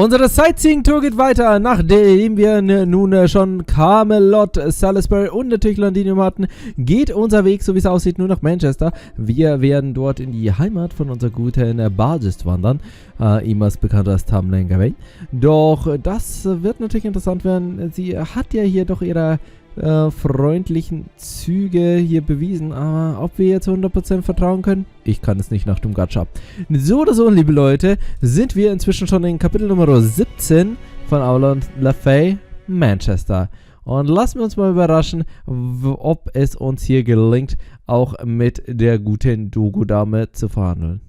Unsere Sightseeing-Tour geht weiter, nachdem wir nun schon Camelot, Salisbury und natürlich Londinium hatten, geht unser Weg, so wie es aussieht, nur nach Manchester. Wir werden dort in die Heimat von unserer guten Basis wandern, ehemals bekannt als Tamlangaway. Doch das wird natürlich interessant werden. Sie hat ja hier doch ihre freundlichen Züge hier bewiesen, aber ob wir jetzt 100% vertrauen können? Ich kann es nicht nach dem Gacha. So oder so, liebe Leute, sind wir inzwischen schon in Kapitel Nummer 17 von Avalon le Fae, Manchester. Und lassen wir uns mal überraschen, ob es uns hier gelingt, auch mit der guten Dogo-Dame zu verhandeln.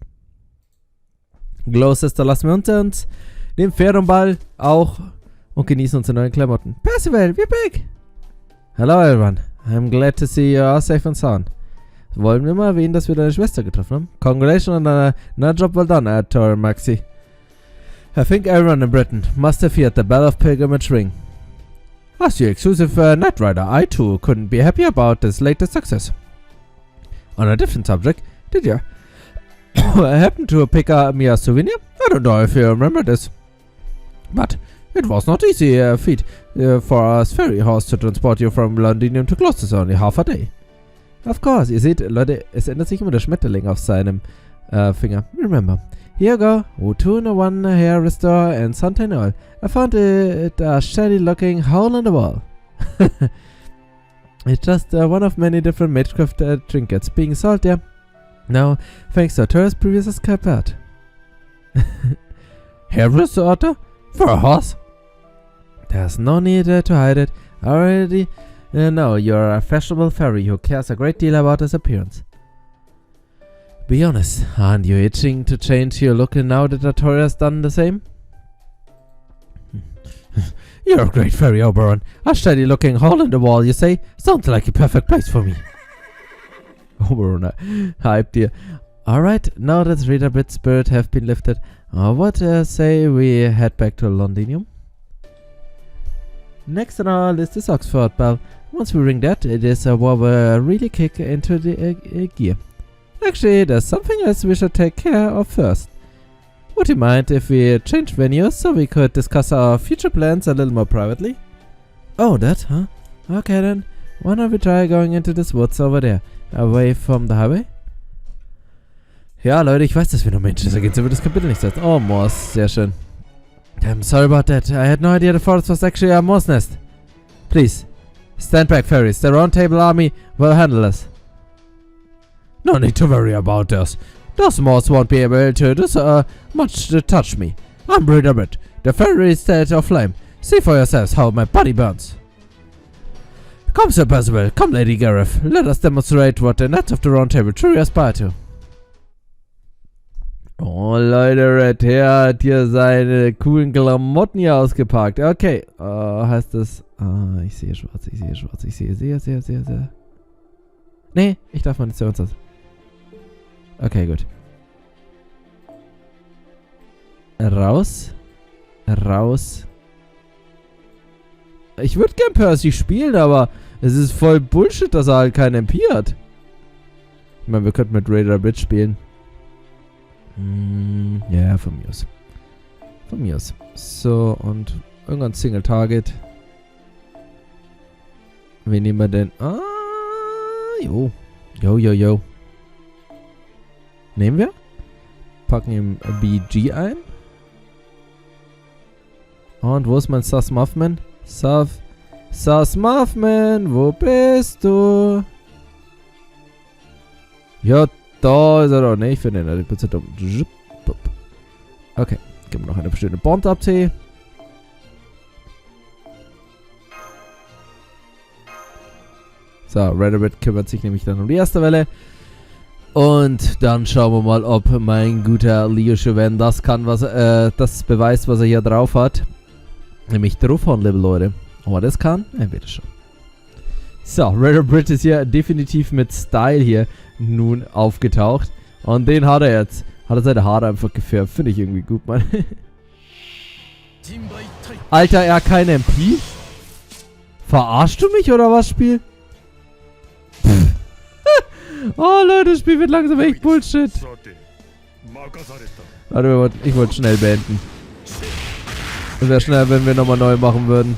Gloucester lassen wir uns den Fährenball auch und genießen unsere neuen Klamotten. Percival, we're back! Hello everyone, I'm glad to see you are safe and sound. Wollen wir mal erwähnen, dass wir deine Schwester getroffen haben? Congratulations on another job well done, Arthur Maxi. I think everyone in Britain must have heard the bell of pilgrimage ring. As your exclusive Knight Rider, I too couldn't be happy about this latest success. On a different subject, did you happen to pick me a souvenir? I don't know if you remember this, but it was not easy feat for us ferry horse to transport you from Londinium to Gloucester, only half a day. Of course, ihr seht, Leute, es ändert sich immer der Schmetterling auf seinem Finger. Remember, here you go, O2 in a one hair restore and suntan oil. I found it a shady looking hole in the wall. It's just one of many different magecraft trinkets being sold there. Now, thanks to Arthur's previous escapade. Hair restorer? For a horse? There's no need to hide it. I already know you're a fashionable fairy who cares a great deal about his appearance. Be honest, aren't you itching to change your look now that Artoria's done the same? You're a great fairy, Oberon. A shady looking hole in the wall, you say? Sounds like a perfect place for me. Oberon hyped you. Alright, now that Reader Bit's spirit have been lifted, what say we head back to Londinium? Next on our list is Oxford Bell. Once we ring that, it is where we really kick into the gear. Actually, there's something else we should take care of first. Would you mind if we change venues so we could discuss our future plans a little more privately? Oh, that, huh? Okay then, why don't we try going into this woods over there, away from the highway? Ja, Leute, ich weiß, dass wir noch Manchester gehen, so wird das Kapitel nicht sein. Oh, Moors, sehr schön. I'm sorry about that. I had no idea the forest was actually a Moor's nest. Please, stand back, fairies. The Round Table Army will handle us. No need to worry about us. Those Moors won't be able to do so much to touch me. I'm Reader Bit, the fairy state of flame. See for yourselves how my body burns. Come, Sir Percival. Come, Lady Gareth. Let us demonstrate what the Knights of the Round Table truly aspire to. Oh, Leute, Red Hair hat hier seine coolen Klamotten hier ausgepackt. Okay. Heißt das... ich sehe schwarz, ich sehe schwarz. Ich sehe sehr. Nee, ich darf mal nicht zu uns das. Okay, gut. Raus. Ich würde gern Percy spielen, aber es ist voll Bullshit, dass er halt kein MP hat. Ich meine, wir könnten mit Raider Bridge spielen. Ja, von mir aus. So, und irgendwann Single Target. Wen nehmen wir denn? Jo. Nehmen wir? Packen ihm BG ein. Und wo ist mein Sus Muffman? Sus Muffman, wo bist du? Ja, da ist er doch. Ne, ich finde ihn, ich bin zu dumm. Okay, geben wir noch eine bestimmte Bond ab T. So, Redabit kümmert sich nämlich dann um die erste Welle. Und dann schauen wir mal, ob mein guter Leo Chauvin das kann, was das beweist, was er hier drauf hat. Nämlich draufhauen, liebe Leute. Ob er das kann? Ja, bitte schon. So, Redabit ist hier definitiv mit Style hier nun aufgetaucht. Und den hat er jetzt. Hat er seine Haare einfach gefärbt. Finde ich irgendwie gut, Mann. Alter, er hat kein MP? Verarschst du mich oder was, Spiel? Oh Leute, das Spiel wird langsam echt Bullshit. Warte, ich wollte schnell beenden. Wäre schnell, wenn wir nochmal neu machen würden.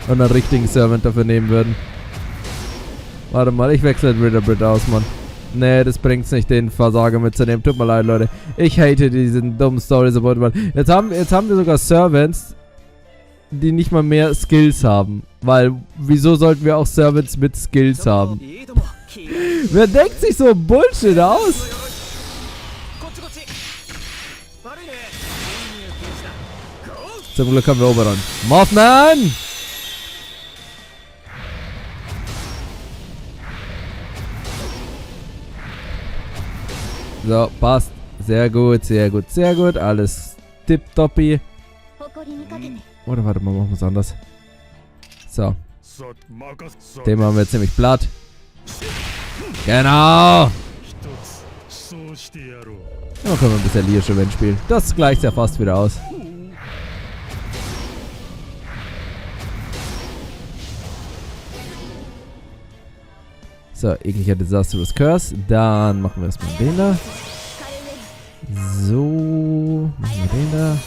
Und einen richtigen Servant dafür nehmen würden. Warte mal, ich wechsle den Ritterbrit aus, Mann. Nee, das bringt's nicht, den Versager mitzunehmen. Tut mir leid, Leute. Ich hate diesen dummen Story-Support, Mann. Jetzt haben wir sogar Servants, die nicht mal mehr Skills haben. Weil, wieso sollten wir auch Servants mit Skills haben? Wer denkt sich so Bullshit aus? Zum Glück haben wir Oberon. Mothman! So, passt. Sehr gut, sehr gut, sehr gut. Alles tipptoppi. Oder warte mal, machen wir es anders. So. Den machen wir jetzt nämlich platt. Genau! Ja, können wir ein bisschen Lier-Event spielen. Das gleicht ja fast wieder aus. So, irgendwelcher Disastrous Curse. Dann machen wir erstmal den da. So, machen wir den da.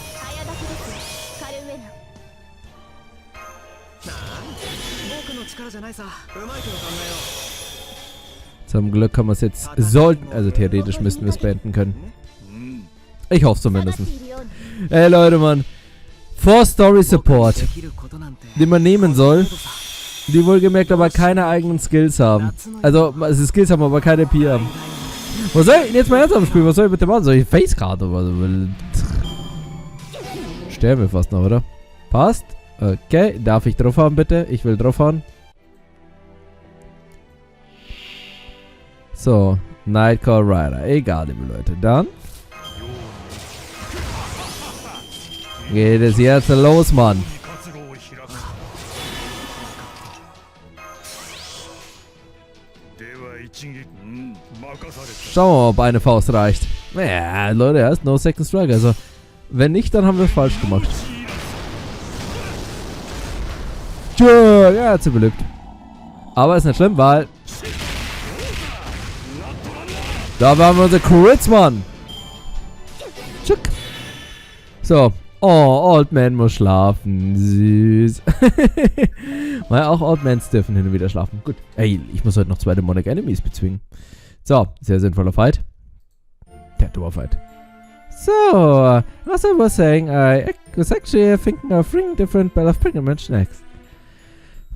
Zum Glück haben wir es jetzt sollten, also theoretisch müssten wir es beenden können. Ich hoffe zumindest. Ey Leute, Mann. 4 Story Support, den man nehmen soll, die wohlgemerkt aber keine eigenen Skills haben. Also Skills haben, aber keine P haben. Was soll ich jetzt mal ernsthaft spielen? Was soll ich mit dem machen? Soll ich Facecard oder so? Sterben wir fast noch, oder? Passt. Okay, darf ich drauf haben, bitte? Ich will drauf haben. So, Nightcall Rider. Egal, liebe Leute. Dann geht es jetzt los, Mann. Schauen wir mal, ob eine Faust reicht. Ja, Leute, er ist no second strike. Also, wenn nicht, dann haben wir es falsch gemacht. Tschö, ja, hat sie beliebt. Aber ist nicht schlimm, weil da waren wir unsere Crits, Mann. Tschuck. So. Oh, Old Man muss schlafen. Süß. Weil auch Old Mans dürfen hin und wieder schlafen. Gut. Ey, ich muss heute noch 2 Demonic Enemies bezwingen. So, sehr sinnvoller Fight. Der dummer Fight. So, as I was saying, I was actually thinking of bringing different Bell of Pilgrimage next.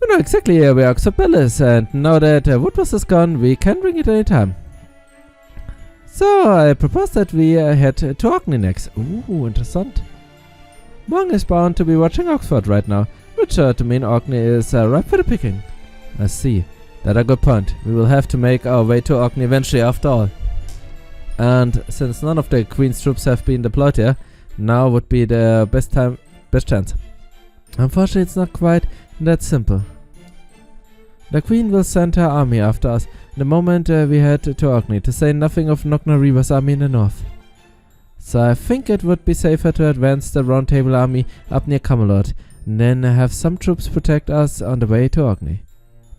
We know exactly where Oxford Bell is, and now that Woodwurst is gone, we can bring it anytime. So, I propose that we head to Orkney next. Ooh, interessant. Mong is bound to be watching Oxford right now, which to mean Orkney is ripe for the picking. I see. That's a good point. We will have to make our way to Orkney eventually after all. And since none of the Queen's troops have been deployed here, now would be the best chance. Unfortunately, it's not quite that simple. The Queen will send her army after us the moment we head to Orkney, to say nothing of Nokna-Reba's army in the north. So I think it would be safer to advance the Round Table army up near Camelot, and then have some troops protect us on the way to Orkney.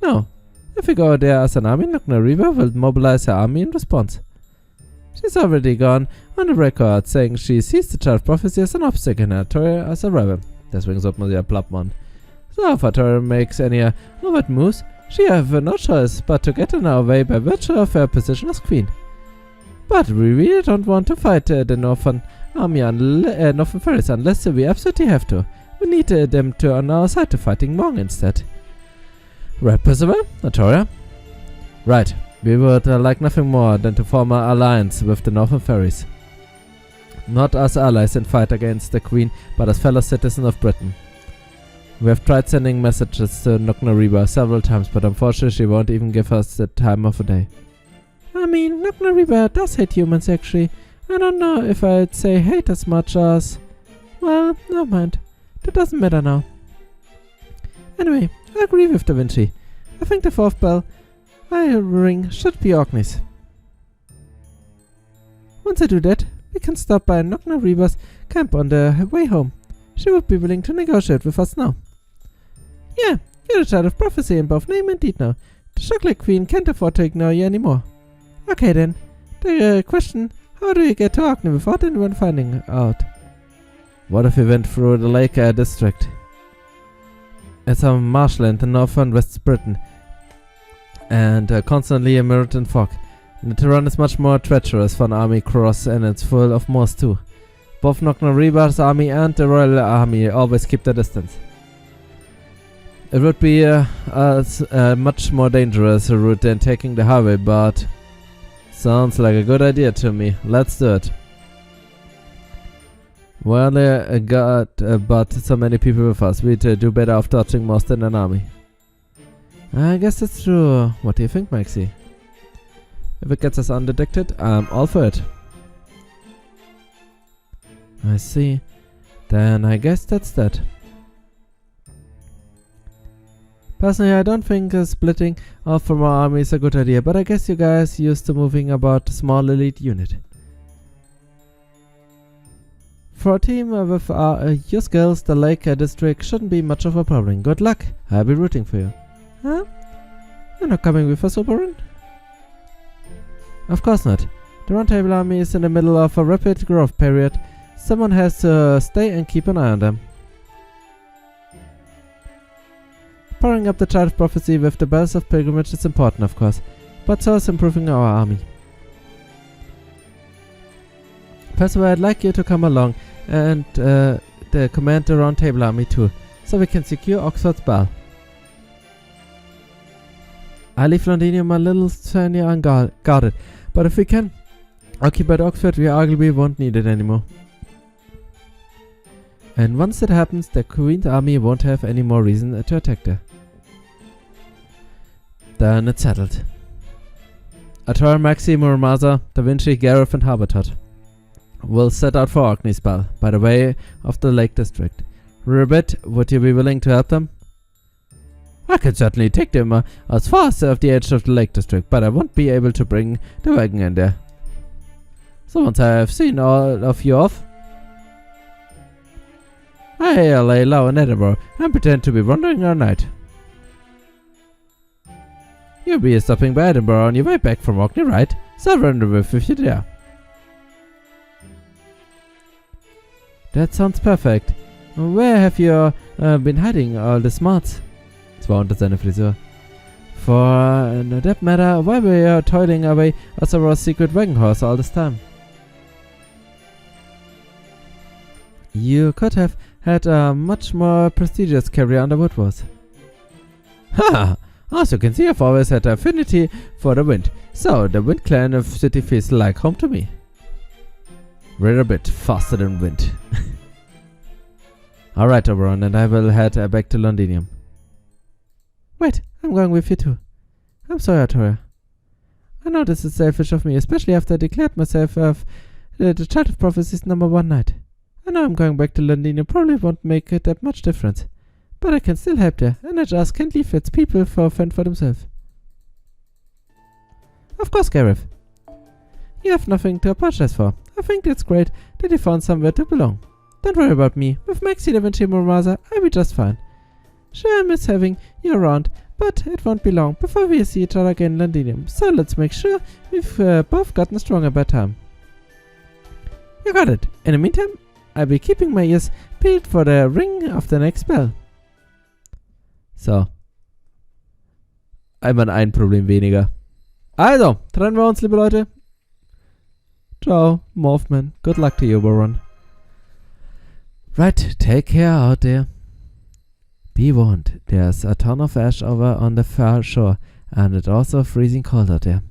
No, if we go there as an army, Nokna-Reba will mobilize her army in response. She's already gone on the record saying she sees the Child Prophecy as an obstacle in her territory as a rebel. Deswegen sollte man sie ja platt machen. So if Arturo makes any overt moves, she have no choice but to get in our way by virtue of her position as queen. But we really don't want to fight the Northern Army Northern Ferries unless we absolutely have to. We need them to on our side to fighting Mong instead. Right, Percival? Arturo? Right. We would like nothing more than to form an alliance with the Northern Ferries. Not as allies in fight against the Queen, but as fellow citizens of Britain. We have tried sending messages to Nokna-Reba several times, but unfortunately she won't even give us the time of a day. I mean, Nokna-Reba does hate humans actually. I don't know if I'd say hate as much as... Well, never mind. That doesn't matter now. Anyway, I agree with Da Vinci. I think the 4th bell I ring should be Orkney's. Once I do that, we can stop by Nokna-Reba's camp on the way home. She would be willing to negotiate with us now. Yeah, you're the Child of Prophecy in both name and deed now. The Chocolate Queen can't afford to ignore you anymore. Okay then, the question, how do you get to Orkney without anyone finding out? What if we went through the Lake district? It's a marshland in North and West Britain, and constantly a militant fog. The terrain is much more treacherous for an army cross, and it's full of moors too. Both Noknariba's army and the Royal Army always keep their distance. It would be a much more dangerous route than taking the highway, but sounds like a good idea to me. Let's do it. Well, but so many people with us. We'd do better off dodging most in an army. I guess that's true. What do you think, Maxie? If it gets us undetected, I'm all for it. I see. Then I guess that's that. Personally, I don't think splitting off from our army is a good idea, but I guess you guys used to moving about a small elite unit. For a team with your skills, the Lake district shouldn't be much of a problem. Good luck. I'll be rooting for you. Huh? You're not coming with us, Oberon? Of course not. The Roundtable army is in the middle of a rapid growth period. Someone has to stay and keep an eye on them. Powering up the Child of Prophecy with the Bells of Pilgrimage is important, of course, but so is improving our army. Personally, I'd like you to come along and command the Roundtable army too, so we can secure Oxford's Bell. I leave Londinium a little tiny unguarded, but if we can occupy Oxford, we arguably won't need it anymore. And once that happens, the Queen's army won't have any more reason to attack there. Then it's settled. Ator, Maxi, Muramasa, Da Vinci, Gareth and Habertot will set out for Orkney's Bell, by the way of the Lake District. Ribbit, would you be willing to help them? I can certainly take them as far as the edge of the Lake District, but I won't be able to bring the wagon in there. So once I have seen all of you off, I'll lay low in Edinburgh and pretend to be wandering all night. You'll be stopping by Edinburgh on your way back from Orkney, right? So I'll run the riff with you there. That sounds perfect. Where have you been hiding all the smarts? Zwar unter seiner Frisur. For that matter, why were you toiling away as our secret wagon horse all this time? You could have had a much more prestigious career under Woodward. Ha! As you can see, I've always had an affinity for the wind, so the Wind Clan of City feels like home to me. We're a bit faster than wind. Alright, Oberon, and I will head back to Londinium. Wait, I'm going with you too. I'm sorry, Artoria. I know this is selfish of me, especially after I declared myself the Child of Prophecy's #1 knight. I know I'm going back to Londinium probably won't make that much difference, but I can still help there, and I just can't leave its people for fend for themselves. Of course, Gareth. You have nothing to apologize for. I think it's great that you found somewhere to belong. Don't worry about me. With Maxi, Da Vinci, Muramasa, I'll be just fine. Sure, I miss having you around, but it won't be long before we see each other again in Londinium, so let's make sure we've both gotten stronger by time. You got it. In the meantime, I'll be keeping my ears peeled for the ring of the next bell. So. Einmal ein Problem weniger. Also, trennen wir uns, liebe Leute. Ciao, Morphman. Good luck to you, Baron. Right, take care out there. Be warned, there's a ton of ash over on the far shore, and it's also freezing cold out there.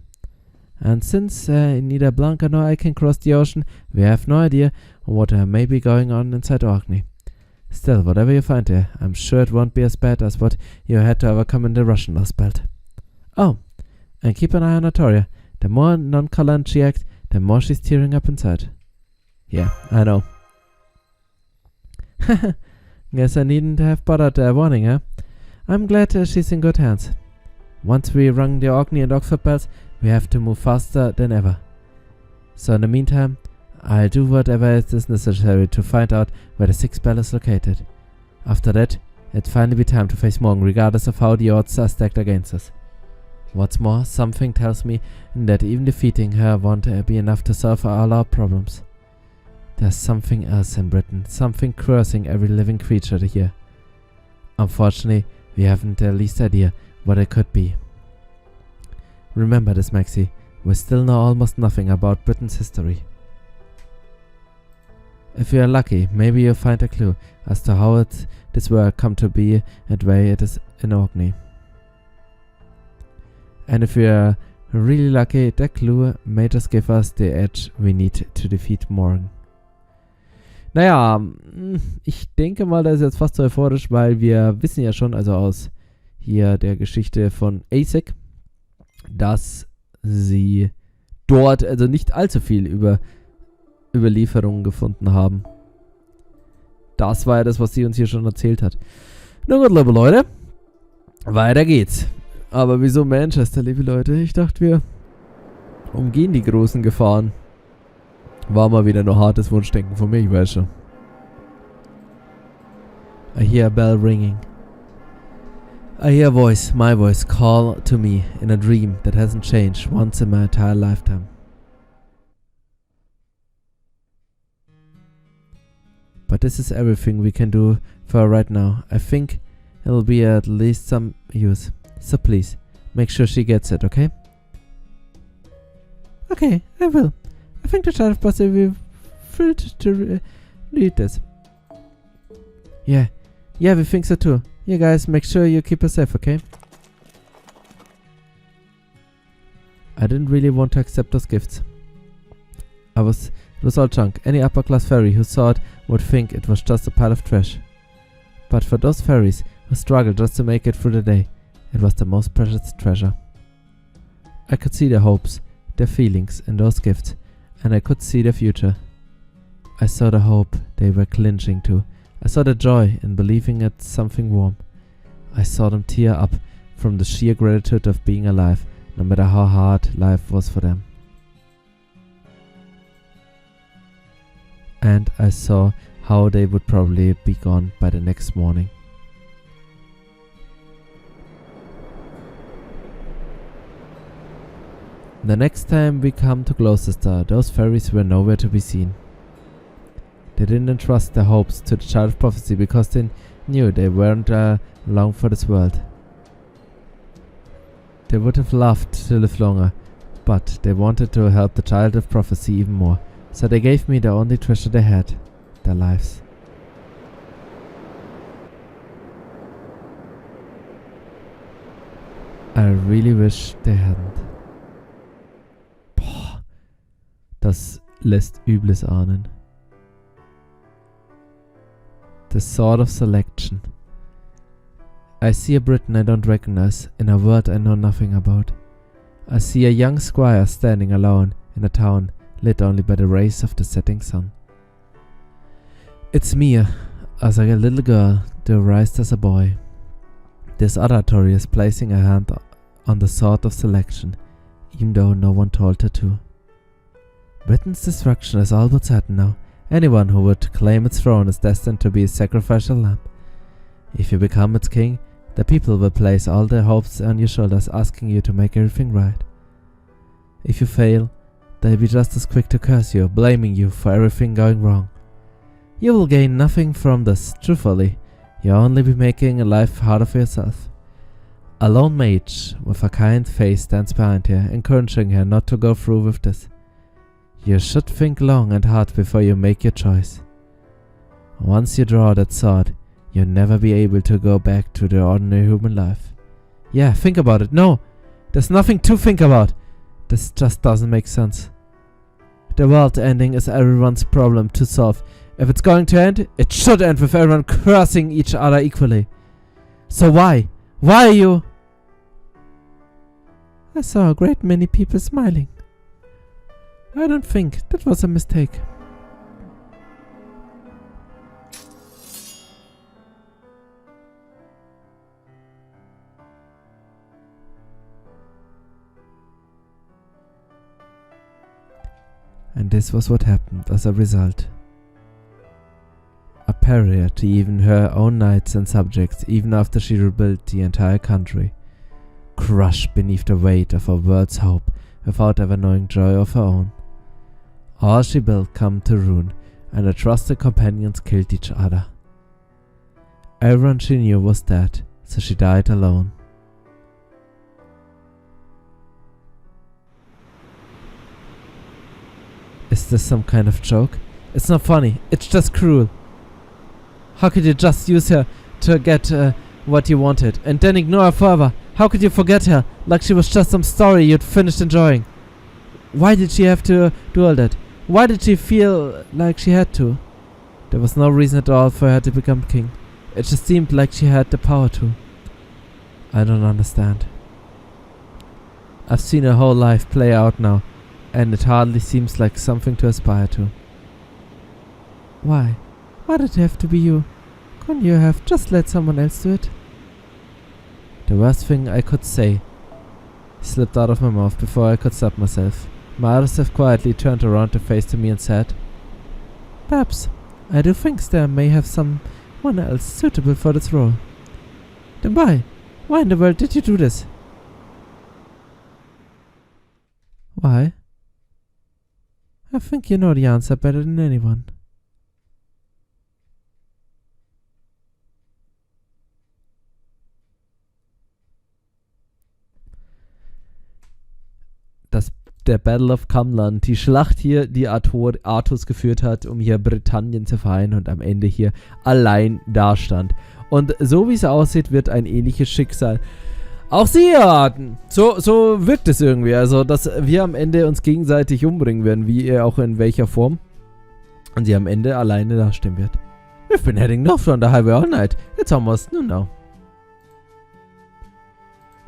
And since neither Blanca nor I can cross the ocean, we have no idea what may be going on inside Orkney. Still, whatever you find there, I'm sure it won't be as bad as what you had to overcome in the Russian Lostbelt. Oh, and keep an eye on Artoria. The more nonchalant she acts, the more she's tearing up inside. Yeah, I know. Guess I needn't have bothered warning her. I'm glad she's in good hands. Once we rung the Orkney and Oxford bells, we have to move faster than ever. So in the meantime, I'll do whatever is necessary to find out where the 6th bell is located. After that, it'll finally be time to face Morgan, regardless of how the odds are stacked against us. What's more, something tells me that even defeating her won't be enough to solve all our problems. There's something else in Britain, something cursing every living creature here. Unfortunately, we haven't the least idea what it could be. Remember this, Maxie. We still know almost nothing about Britain's history. If you are lucky, maybe you'll find a clue as to how this world come to be and why it is in Orkney. And if we are really lucky, that clue may just give us the edge we need to defeat Morgan. Naja, ich denke mal, das ist jetzt fast so euphorisch, weil wir wissen ja schon, also aus hier der Geschichte von ASIC, dass sie dort also nicht allzu viel über Überlieferungen gefunden haben. Das war ja das, was sie uns hier schon erzählt hat. Na gut, liebe Leute, weiter geht's. Aber wieso Manchester, liebe Leute? Ich dachte, wir umgehen die großen Gefahren. War mal wieder nur hartes Wunschdenken von mir, ich weiß schon. I hear a bell ringing. I hear a voice, my voice, call to me in a dream that hasn't changed once in my entire lifetime. But this is everything we can do for her right now. I think it'll be at least some use. So please, make sure she gets it, okay? Okay, I will. I think the child will be thrilled to read this. Yeah, we think so too. You guys, make sure you keep her safe, okay? I didn't really want to accept those gifts. It was all junk. Any upper class fairy who saw it would think it was just a pile of trash. But for those fairies who struggled just to make it through the day, it was the most precious treasure. I could see their hopes, their feelings in those gifts, and I could see their future. I saw the hope they were clinging to. I saw the joy in believing in something warm. I saw them tear up from the sheer gratitude of being alive, no matter how hard life was for them. And I saw how they would probably be gone by the next morning. The next time we come to Gloucester, those fairies were nowhere to be seen. They didn't entrust their hopes to the child of prophecy because they knew they weren't long for this world. They would have loved to live longer, but they wanted to help the child of prophecy even more, so they gave me the only treasure they had, their lives. I really wish they hadn't. Boah, das lässt Übles ahnen. The sword of selection. I see a Briton I don't recognize, in a world I know nothing about. I see a young squire standing alone in a town lit only by the rays of the setting sun. It's me, as a little girl, raised as a boy. This other Tory is placing a hand on the sword of selection, even though no one told her to. Britain's destruction is all but certain now. Anyone who would claim its throne is destined to be a sacrificial lamb. If you become its king, the people will place all their hopes on your shoulders, asking you to make everything right. If you fail, they'll be just as quick to curse you, blaming you for everything going wrong. You will gain nothing from this, truthfully. You'll only be making life harder for yourself. A lone mage with a kind face stands behind her, encouraging her not to go through with this. You should think long and hard before you make your choice. Once you draw that sword, you'll never be able to go back to the ordinary human life. Yeah, think about it. No, there's nothing to think about. This just doesn't make sense. The world ending is everyone's problem to solve. If it's going to end, it should end with everyone cursing each other equally. So why? Why are you? I saw a great many people smiling. I don't think that was a mistake. And this was what happened as a result. A pariah to even her own knights and subjects, even after she rebuilt the entire country, crushed beneath the weight of her world's hope without ever knowing joy of her own. All she built come to ruin, and her trusted companions killed each other. Everyone she knew was dead, so she died alone. Is this some kind of joke? It's not funny, it's just cruel. How could you just use her to get what you wanted, and then ignore her forever? How could you forget her, like she was just some story you'd finished enjoying? Why did she have to do all that? Why did she feel like she had to? There was no reason at all for her to become king. It just seemed like she had the power to. I don't understand. I've seen her whole life play out now, and it hardly seems like something to aspire to. Why? Why did it have to be you? Couldn't you have just let someone else do it? The worst thing I could say slipped out of my mouth before I could stop myself. My eyes have quietly turned around to face to me and said, "Perhaps I do think there may have someone else suitable for this role." Then why? Why in the world did you do this? Why? I think you know the answer better than anyone. Der Battle of Camlan, die Schlacht hier, die Artus geführt hat, um hier Britannien zu vereinen und am Ende hier allein dastand. Und so wie es aussieht, wird ein ähnliches Schicksal auch sie erwarten. So wirkt es irgendwie. Also, dass wir am Ende uns gegenseitig umbringen werden, wie auch in welcher Form. Und sie am Ende alleine dastehen wird. We've been heading north on the highway all night. It's almost noon now.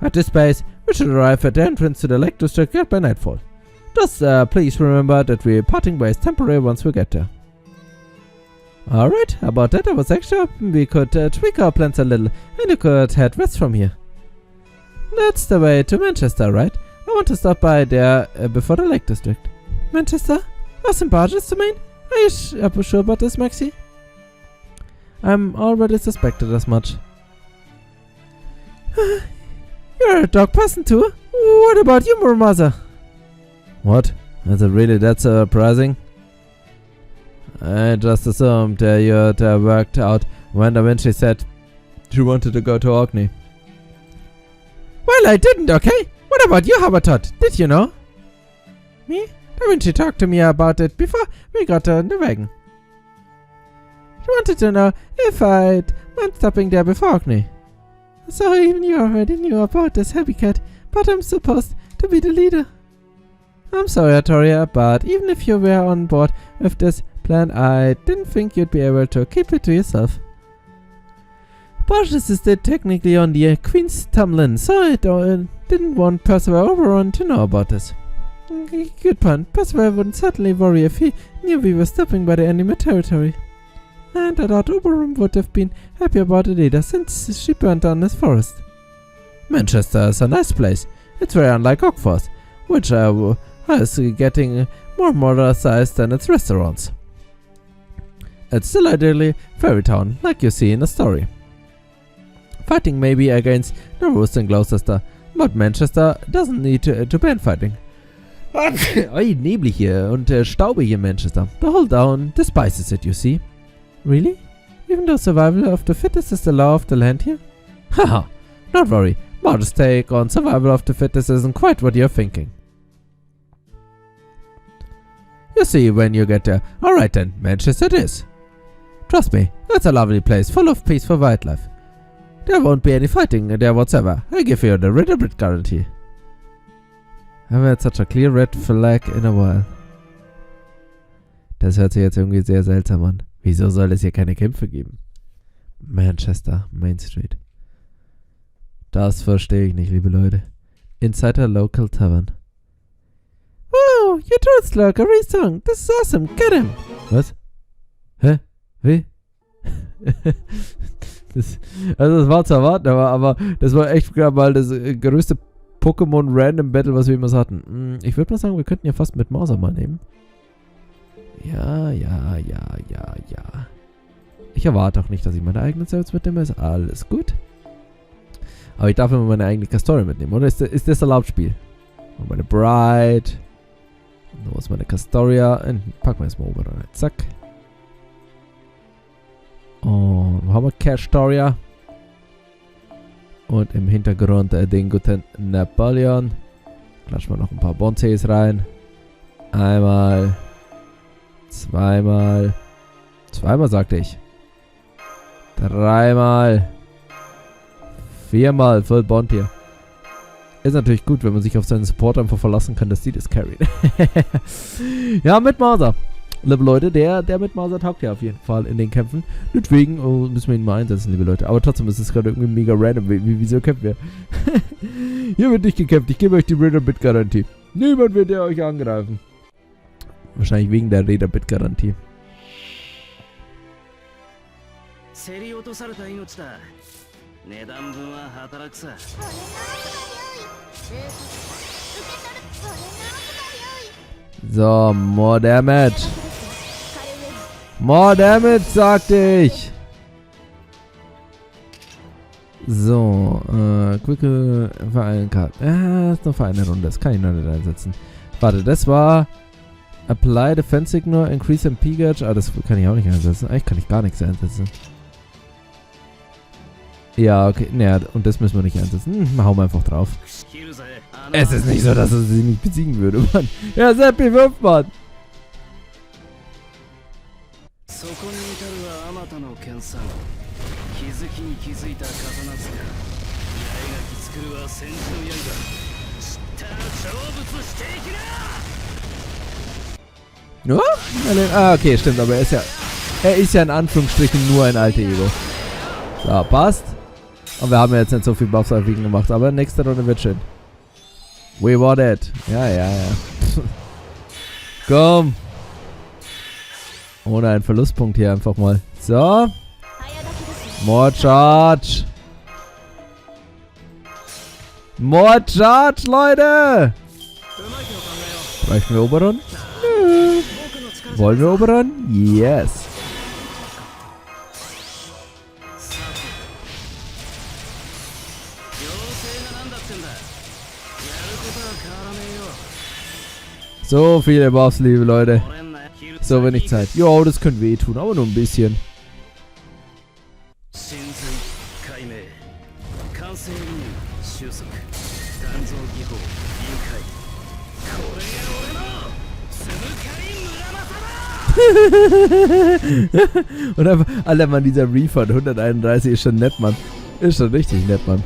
At this pace, we should arrive at the entrance to the Lake District yet by nightfall. Just please remember that we're parting ways temporary once we get there. Alright, about that I was actually hoping we could tweak our plans a little and you could head west from here. That's the way to Manchester, right? I want to stop by there before the Lake District. Manchester? Was in barges to Maine? Are you sure about this, Maxie? I'm already suspected as much. You're a dog person too? What about you, Muramasa? What? Is it really that surprising? I just assumed you'd worked out when Da Vinci said she wanted to go to Orkney. Well, I didn't, okay? What about you, Habertot? Did you know? Me? Da Vinci talked to me about it before we got in the wagon. She wanted to know if I'd mind stopping there before Orkney. So even you already knew about this happy cat, but I'm supposed to be the leader. I'm sorry, Artoria, but even if you were on board with this plan, I didn't think you'd be able to keep it to yourself. Barges is technically on the Queen's Tamlin, so I didn't want Percival Oberon to know about this. Good point. Percival wouldn't certainly worry if he knew we were stopping by the enemy territory. And I thought Oberon would have been happy about it either, since she burned down his forest. Manchester is a nice place. It's very unlike Oxford, which is getting more modernized than its restaurants. It's still ideally fairy town, like you see in a story. Fighting maybe against the Roost in Gloucester, but Manchester doesn't need to ban fighting. Oi, neblig hier und staubig in Manchester. The whole town despises it, you see. Really? Even though survival of the fittest is the law of the land here? Haha, don't worry. Marge's take on survival of the fittest isn't quite what you're thinking. You see when you get there. Alright then, Manchester it is. Trust me, it's a lovely place full of peaceful wildlife. There won't be any fighting there whatsoever. I give you the Ritterbrit guarantee. I haven't had such a clear red flag in a while. Das hört sich jetzt irgendwie sehr seltsam an. Wieso soll es hier keine Kämpfe geben? Manchester, Main Street. Das verstehe ich nicht, liebe Leute. Inside a local tavern. Wow, your truth lurker resung. This is awesome. Get him. Was? Hä? Wie? Das war zu erwarten, aber das war echt gerade mal das größte Pokémon Random Battle, was wir jemals hatten. Ich würde mal sagen, wir könnten ja fast mit Mauser mal nehmen. Ja. Ich erwarte auch nicht, dass ich meine eigenen Service mitnehme. Ist alles gut. Aber ich darf immer meine eigene Castoria mitnehmen, oder? Ist das erlaubt Spiel? Und meine Bride. Und wo ist meine Castoria? Packen wir jetzt mal oben rein. Zack. Und wo haben wir Kirschtaria? Und im Hintergrund den guten Napoleon. Klatschen wir noch ein paar Bonsais rein. Einmal. Zweimal. Zweimal sagte ich. Dreimal. Viermal Full Bond hier. Ist natürlich gut, wenn man sich auf seinen Support einfach verlassen kann, dass die das carryen. Ja, mit Mauser. Liebe Leute, der mit Mauser taugt ja auf jeden Fall in den Kämpfen. Deswegen müssen wir ihn mal einsetzen, liebe Leute. Aber trotzdem ist es gerade irgendwie mega random. Wieso kämpfen wir? Hier wird nicht gekämpft. Ich gebe euch die Räder-Bit-Garantie. Niemand wird euch angreifen. Wahrscheinlich wegen der Räder-Bit-Garantie. So, more damage. More damage, sagte ich. So, quicke Verein-Karte. Ist noch für eine Runde. Das kann ich noch nicht einsetzen. Warte, das war Apply Defense Ignore, Increase MP Gauge. Ah, das kann ich auch nicht einsetzen. Eigentlich kann ich gar nichts einsetzen. Ja, okay. Naja, und das müssen wir nicht einsetzen. Hauen wir einfach drauf. Es ist nicht so, dass er sie nicht besiegen würde, Mann. Ja, Seppi, wirft, Mann. Ja? Ah, okay, stimmt, aber er ist ja in Anführungsstrichen nur ein alter Ego. So, passt. Und wir haben ja jetzt nicht so viel Buffs auf ihn gemacht, aber nächste Runde wird schön. We want it. Ja. Komm. Ohne einen Verlustpunkt hier einfach mal. So. More Charge. More Charge, Leute. Bräuchten wir Oberon? Nö. Wollen wir Oberon? Yes. So viele Buffs, liebe Leute. So wenig Zeit. Jo, das können wir tun, aber nur ein bisschen. Und einfach, Alter, Mann, dieser Refund 131 ist schon nett, Mann. Ist schon richtig nett, Mann.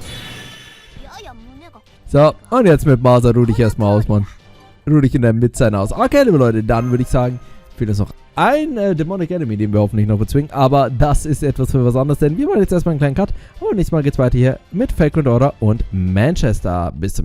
So, und jetzt mit Mauser ruh dich erstmal aus, Mann. Ruh dich in der Mitte aus. Okay, liebe Leute, dann würde ich sagen, fehlt uns noch ein Demonic Enemy, den wir hoffentlich noch bezwingen. Aber das ist etwas für was anderes, denn wir machen jetzt erstmal einen kleinen Cut. Und nächstes Mal geht's weiter hier mit Fake und Order und Manchester. Bis zum nächsten Mal.